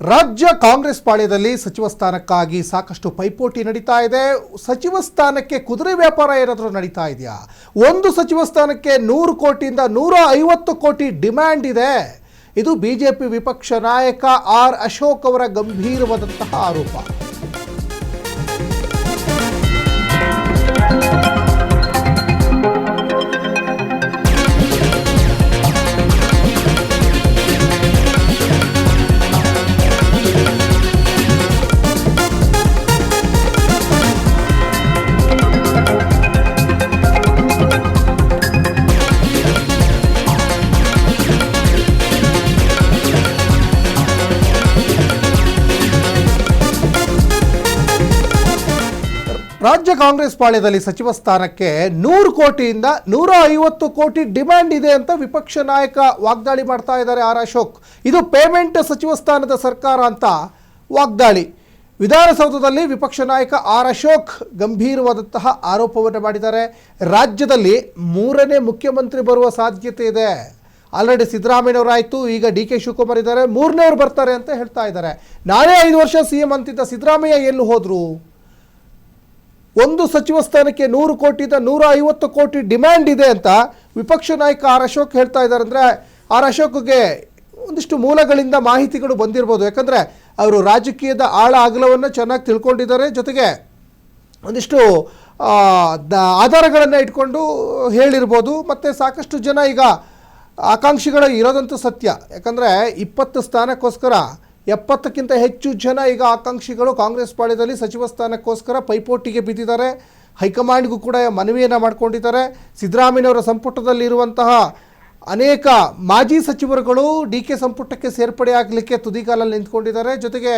ರಾಜ್ಯ ಕಾಂಗ್ರೆಸ್ ಪಾಳ್ಯದಲ್ಲಿ ಸಚಿವ ಸ್ಥಾನಕ್ಕಾಗಿ ಸಾಕಷ್ಟು ಪೈಪೋಟಿ ನಡೀತಾ ಇದೆ. ಸಚಿವ ಸ್ಥಾನಕ್ಕೆ ಕುದುರೆ ವ್ಯಾಪಾರ ಏನಾದರೂ ನಡೀತಾ ಇದೆಯಾ? ಒಂದು ಸಚಿವ ಸ್ಥಾನಕ್ಕೆ 100 ಕೋಟಿಯಿಂದ 150 ಕೋಟಿ ಡಿಮ್ಯಾಂಡ್ ಇದೆ. ಇದು ಬಿಜೆಪಿ ವಿಪಕ್ಷ ನಾಯಕ ಆರ್ ಅಶೋಕ್ ಅವರ ಗಂಭೀರವಾದಂತಹ ಆರೋಪ. ರಾಜ್ಯ ಕಾಂಗ್ರೆಸ್ ಪಾಳ್ಯದಲ್ಲಿ ಸಚಿವ ಸ್ಥಾನಕ್ಕೆ 100 ಕೋಟಿಯಿಂದ 150 ಕೋಟಿ ಡಿಮ್ಯಾಂಡ್ ಇದೆ ಅಂತ ವಿಪಕ್ಷ ನಾಯಕ ವಾಗ್ದಾಳಿ ಮಾಡ್ತಾ ಇದ್ದಾರೆ ಆರ್ ಅಶೋಕ್. ಇದು ಪೇಮೆಂಟ್ ಸಚಿವ ಸ್ಥಾನದ ಸರ್ಕಾರ ಅಂತ ವಾಗ್ದಾಳಿ. ವಿಧಾನಸೌಧದಲ್ಲಿ ವಿಪಕ್ಷ ನಾಯಕ ಆರ್ ಅಶೋಕ್ ಗಂಭೀರವಾದಂತಹ ಆರೋಪವನ್ನು ಮಾಡಿದ್ದಾರೆ. ರಾಜ್ಯದಲ್ಲಿ 3ನೇ ಮುಖ್ಯಮಂತ್ರಿ ಬರುವ ಸಾಧ್ಯತೆ ಇದೆ. ಆಲ್ರೆಡಿ ಸಿದ್ದರಾಮಯ್ಯನವರಾಯಿತು, ಈಗ ಡಿ ಕೆ ಶಿವಕುಮಾರ್ ಇದ್ದಾರೆ, 3ನೇವ್ರು ಬರ್ತಾರೆ ಅಂತ ಹೇಳ್ತಾ ಇದ್ದಾರೆ. ನಾನೇ 5 ವರ್ಷ CM ಅಂತಿದ್ದ ಸಿದ್ದರಾಮಯ್ಯ ಎಲ್ಲಿ ಹೋದ್ರು? ಒಂದು ಸಚಿವ ಸ್ಥಾನಕ್ಕೆ 100 ಕೋಟಿಯಿಂದ 150 ಕೋಟಿ ಡಿಮ್ಯಾಂಡ್ ಇದೆ ಅಂತ ವಿಪಕ್ಷ ನಾಯಕ ಆರ್ ಅಶೋಕ್ ಹೇಳ್ತಾ ಇದ್ದಾರೆ. ಅಂದರೆ ಆರ್ ಅಶೋಕ್ಗೆ ಒಂದಿಷ್ಟು ಮೂಲಗಳಿಂದ ಮಾಹಿತಿಗಳು ಬಂದಿರ್ಬೋದು. ಯಾಕಂದರೆ ಅವರು ರಾಜಕೀಯದ ಆಳ ಅಗಲವನ್ನು ಚೆನ್ನಾಗಿ ತಿಳ್ಕೊಂಡಿದ್ದಾರೆ. ಜೊತೆಗೆ ಒಂದಿಷ್ಟು ಆಧಾರಗಳನ್ನು ಇಟ್ಕೊಂಡು ಹೇಳಿರ್ಬೋದು. ಮತ್ತು ಸಾಕಷ್ಟು ಜನ ಈಗ ಆಕಾಂಕ್ಷಿಗಳು ಇರೋದಂತೂ ಸತ್ಯ. ಯಾಕಂದರೆ 20 ಸ್ಥಾನಕ್ಕೋಸ್ಕರ 70ಕ್ಕಿಂತ ಹೆಚ್ಚು ಜನ ಈಗ ಆಕಾಂಕ್ಷಿಗಳು ಕಾಂಗ್ರೆಸ್ ಪಾಳ್ಯದಲ್ಲಿ ಸಚಿವ ಸ್ಥಾನಕ್ಕೋಸ್ಕರ ಪೈಪೋಟಿಗೆ ಬಿದ್ದಿದ್ದಾರೆ. ಹೈಕಮಾಂಡ್ಗೂ ಕೂಡ ಮನವಿಯನ್ನು ಮಾಡಿಕೊಂಡಿದ್ದಾರೆ. ಸಿದ್ದರಾಮಯ್ಯನವರ ಸಂಪುಟದಲ್ಲಿರುವಂತಹ ಅನೇಕ ಮಾಜಿ ಸಚಿವರುಗಳು ಡಿ ಕೆ ಸಂಪುಟಕ್ಕೆ ಸೇರ್ಪಡೆ ಆಗಲಿಕ್ಕೆ ತುದಿಗಾಲಲ್ಲಿ ನಿಂತ್ಕೊಂಡಿದ್ದಾರೆ. ಜೊತೆಗೆ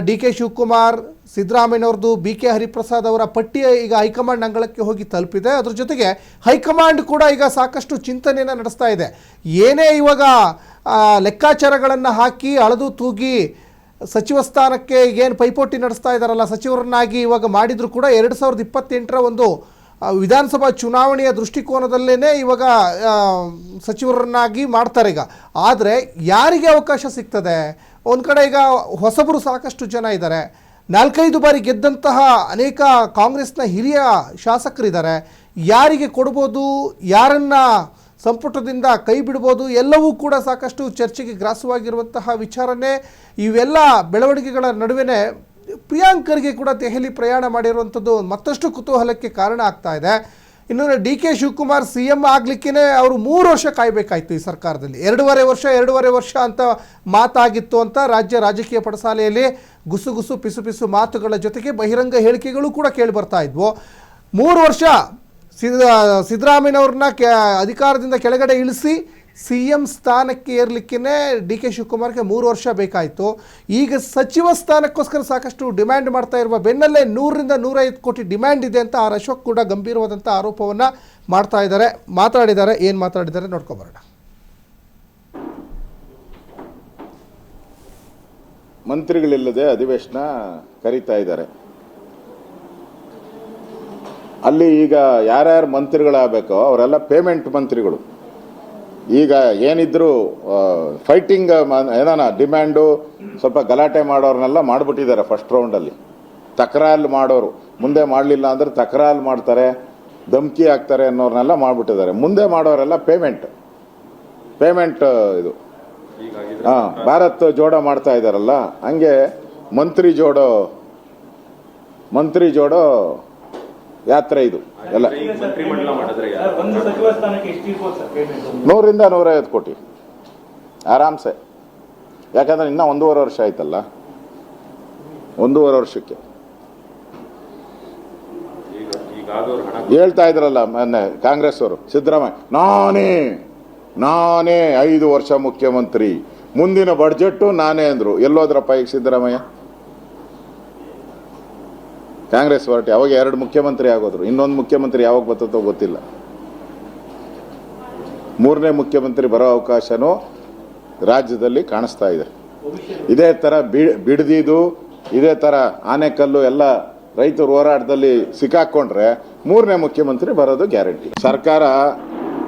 ಡಿ ಕೆ ಶಿವಕುಮಾರ್, ಸಿದ್ದರಾಮಯ್ಯನವ್ರದ್ದು, ಬಿ ಕೆ ಹರಿಪ್ರಸಾದ್ ಅವರ ಪಟ್ಟಿ ಈಗ ಹೈಕಮಾಂಡ್ ಅಂಗಳಕ್ಕೆ ಹೋಗಿ ತಲುಪಿದೆ. ಅದ್ರ ಜೊತೆಗೆ ಹೈಕಮಾಂಡ್ ಕೂಡ ಈಗ ಸಾಕಷ್ಟು ಚಿಂತನೆಯನ್ನು ನಡೆಸ್ತಾ ಇದೆ. ಏನೇ ಇವಾಗ ಲೆಕ್ಕಾಚಾರಗಳನ್ನು ಹಾಕಿ ಅಳೆದು ತೂಗಿ ಸಚಿವ ಸ್ಥಾನಕ್ಕೆ ಏನು ಪೈಪೋಟಿ ನಡೆಸ್ತಾ ಇದ್ದಾರಲ್ಲ, ಸಚಿವರನ್ನಾಗಿ ಇವಾಗ ಮಾಡಿದರೂ ಕೂಡ 2028ರ ಒಂದು ವಿಧಾನಸಭಾ ಚುನಾವಣೆಯ ದೃಷ್ಟಿಕೋನದಲ್ಲೇ ಇವಾಗ ಸಚಿವರನ್ನಾಗಿ ಮಾಡ್ತಾರೆ ಈಗ. ಆದರೆ ಯಾರಿಗೆ ಅವಕಾಶ ಸಿಗ್ತದೆ? ಒಂದು ಕಡೆ ಈಗ ಹೊಸಬರು ಸಾಕಷ್ಟು ಜನ ಇದ್ದಾರೆ. 4-5 ಬಾರಿ ಗೆದ್ದಂತಹ ಅನೇಕ ಕಾಂಗ್ರೆಸ್ನ ಹಿರಿಯ ಶಾಸಕರಿದ್ದಾರೆ. ಯಾರಿಗೆ ಕೊಡ್ಬೋದು, ಯಾರನ್ನು ಸಂಪುಟದಿಂದ ಕೈ ಬಿಡ್ಬೋದು, ಎಲ್ಲವೂ ಕೂಡ ಸಾಕಷ್ಟು ಚರ್ಚೆಗೆ ಗ್ರಾಸವಾಗಿರುವಂತಹ ವಿಚಾರನೇ. ಇವೆಲ್ಲ ಬೆಳವಣಿಗೆಗಳ ನಡುವೆ ಪ್ರಿಯಾಂಕರ್ಗೆ ಕೂಡ ದೆಹಲಿ ಪ್ರಯಾಣ ಮಾಡಿರುವಂಥದ್ದು ಮತ್ತಷ್ಟು ಕುತೂಹಲಕ್ಕೆ ಕಾರಣ ಆಗ್ತಾ ಇದೆ. ಇನ್ನು ಡಿ ಕೆ ಶಿವಕುಮಾರ್ CM ಆಗಲಿಕ್ಕೇ ಅವರು 3 ವರ್ಷ ಕಾಯಬೇಕಾಯಿತು ಈ ಸರ್ಕಾರದಲ್ಲಿ. 2.5 ವರ್ಷ ಅಂತ ಮಾತಾಗಿತ್ತು ಅಂತ ರಾಜ್ಯ ರಾಜಕೀಯ ಪಡಸಾಲೆಯಲ್ಲಿ ಗುಸುಗುಸು ಪಿಸು ಮಾತುಗಳ ಜೊತೆಗೆ ಬಹಿರಂಗ ಹೇಳಿಕೆಗಳು ಕೂಡ ಕೇಳಿ ಬರ್ತಾ ಇದ್ವು. 3 ವರ್ಷ ಸಿದ್ದರಾಮಯ್ಯನವ್ರನ್ನ ಅಧಿಕಾರದಿಂದ ಕೆಳಗಡೆ ಇಳಿಸಿ CM ಸ್ಥಾನಕ್ಕೆ ಏರ್ಲಿಕ್ಕೇ ಡಿ ಕೆ ಶಿವಕುಮಾರ್ಗೆ 3 ವರ್ಷ ಬೇಕಾಯಿತು. ಈಗ ಸಚಿವ ಸ್ಥಾನಕ್ಕೋಸ್ಕರ ಸಾಕಷ್ಟು ಡಿಮ್ಯಾಂಡ್ ಮಾಡ್ತಾ ಇರುವ ಬೆನ್ನಲ್ಲೇ 100ರಿಂದ 150 ಕೋಟಿ ಡಿಮ್ಯಾಂಡ್ ಇದೆ ಅಂತ ಆರ್ ಅಶೋಕ್ ಕೂಡ ಗಂಭೀರವಾದಂಥ ಆರೋಪವನ್ನು ಮಾತಾಡಿದ್ದಾರೆ. ಏನು ಮಾತಾಡಿದ್ದಾರೆ ನೋಡ್ಕೊಬರೋಣ. ಮಂತ್ರಿಗಳಿಲ್ಲದೆ ಅಧಿವೇಶನ ಕರೀತಾ ಇದ್ದಾರೆ. ಅಲ್ಲಿ ಈಗ ಯಾರ್ಯಾರು ಮಂತ್ರಿಗಳಾಗಬೇಕೋ ಅವರೆಲ್ಲ ಪೇಮೆಂಟ್ ಮಂತ್ರಿಗಳು. ಈಗ ಏನಿದ್ರು ಫೈಟಿಂಗ್ ಏನಾನ ಡಿಮ್ಯಾಂಡು ಸ್ವಲ್ಪ ಗಲಾಟೆ ಮಾಡೋರನ್ನೆಲ್ಲ ಮಾಡಿಬಿಟ್ಟಿದ್ದಾರೆ. ಫಸ್ಟ್ ರೌಂಡಲ್ಲಿ ತಕರಾರು ಮಾಡೋರು, ಮುಂದೆ ಮಾಡಲಿಲ್ಲ ಅಂದರೆ ತಕರಾರು ಮಾಡ್ತಾರೆ, ಧಮಕಿ ಹಾಕ್ತಾರೆ ಅನ್ನೋರನ್ನೆಲ್ಲ ಮಾಡಿಬಿಟ್ಟಿದ್ದಾರೆ. ಮುಂದೆ ಮಾಡೋರೆಲ್ಲ ಪೇಮೆಂಟ್ ಇದು ಭಾರತ್ ಜೋಡೋ ಮಾಡ್ತಾ ಇದ್ದಾರಲ್ಲ, ಹಂಗೆ ಮಂತ್ರಿ ಜೋಡೋ ಯಾತ್ರೆ ಇದು ಎಲ್ಲ. 100ರಿಂದ 150 ಕೋಟಿ ಆರಾಮ್ಸೆ. ಯಾಕಂದ್ರೆ ಇನ್ನೂ 1.5 ವರ್ಷ ಆಯ್ತಲ್ಲ. 1.5 ವರ್ಷಕ್ಕೆ ಹೇಳ್ತಾ ಇದ್ರಲ್ಲ ಮೊನ್ನೆ ಕಾಂಗ್ರೆಸ್ ಅವರು, ಸಿದ್ದರಾಮಯ್ಯ ನಾನೇ 5 ವರ್ಷ ಮುಖ್ಯಮಂತ್ರಿ, ಮುಂದಿನ ಬಡ್ಜೆಟ್ಟು ನಾನೇ ಅಂದ್ರು. ಎಲ್ಲೋದ್ರಪ್ಪ ಈಗ ಸಿದ್ದರಾಮಯ್ಯ? ಕಾಂಗ್ರೆಸ್ ಪಾರ್ಟಿ ಅವಾಗ 2 ಮುಖ್ಯಮಂತ್ರಿ ಆಗೋದ್ರು. ಇನ್ನೊಂದು ಮುಖ್ಯಮಂತ್ರಿ ಯಾವಾಗ ಬರ್ತದೋ ಗೊತ್ತಿಲ್ಲ. 3ನೇ ಮುಖ್ಯಮಂತ್ರಿ ಬರೋ ಅವಕಾಶನೂ ರಾಜ್ಯದಲ್ಲಿ ಕಾಣಿಸ್ತಾ ಇದೆ. ಇದೇ ಥರ ಬಿಡದಿದು, ಇದೇ ಥರ ಆನೆಕಲ್ಲು ಎಲ್ಲ ರೈತರು ಹೋರಾಟದಲ್ಲಿ ಸಿಕ್ಕಾಕೊಂಡ್ರೆ 3ನೇ ಮುಖ್ಯಮಂತ್ರಿ ಬರೋದು ಗ್ಯಾರಂಟಿ. ಸರ್ಕಾರ